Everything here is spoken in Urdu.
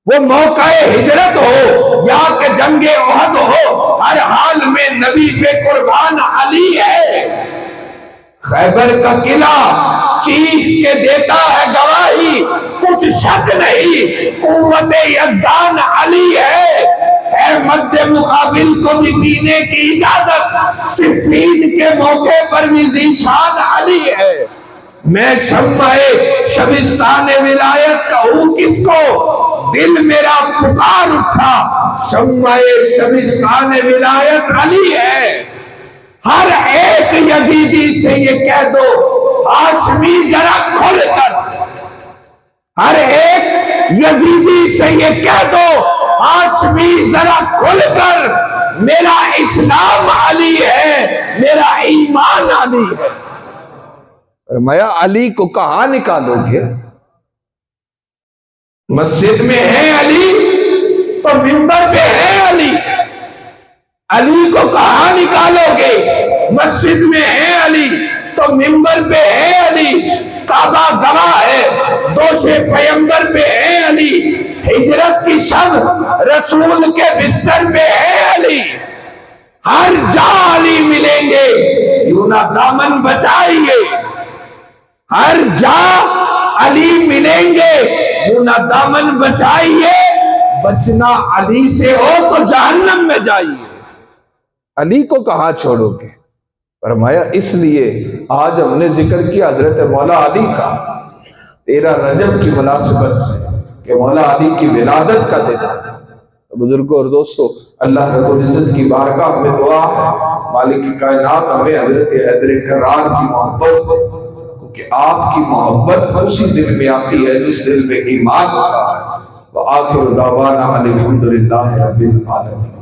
وہ موقع ہجرت ہو یا کہ جنگ احد ہو، ہر حال میں نبی پہ قربان علی ہے۔ خیبر کا قلعہ چیخ کے دیتا ہے گواہی، کچھ شک نہیں قوت یزدان علی ہے۔ مد مقابل کو بھی پینے کی اجازت، صفین کے موقع پر بھی ذیشان علی ہے۔ میں شمع شبستان ولایت کہوں کس کو، دل میرا پکار اٹھا، شمع شبستان ولایت علی ہے۔ ہر ایک یزیدی سے یہ کہہ دو ہاشمی ذرا کھل کر، ہر ایک یزیدی سے یہ کہہ دو ہاشمی ذرا کھل کر، میرا اسلام علی ہے، میرا ایمان علی ہے۔ فرمایا علی کو کہاں نکالو گے؟ مسجد میں ہے علی تو منبر پہ ہے علی، علی کو کہاں نکالو گے؟ مسجد میں ہے علی تو منبر پہ ہے علی، کعبہ گواہ ہے دوش پیمبر پہ ہے علی، ہجرت کی شب رسول کے بستر پہ ہے علی۔ ہر جا علی ملیں گے، یوں نہ دامن بچائیے، ہر جا علی ملیں گے، یوں نہ دامن بچائیے، بچنا علی سے ہو تو جہنم میں جائیے۔ علی کو کہاں چھوڑو گے؟ فرمایا اس لیے آج ہم نے ذکر کیا حضرت مولا علی کا 13 رجب کی مناسبت سے کہ مولا علی کی ولادت کا دن ہے۔ بزرگوں اور دوستو، اللہ رب العزت کی بارگاہ میں دعا ہے مالک کائنات ہمیں حضرت حیدر کرار کی محبت، کیونکہ آپ کی محبت اسی دل میں آتی ہے جس دل میں ایمان ہوتا ہے۔ وآخر دعوانا الحمدللہ رب العالمین۔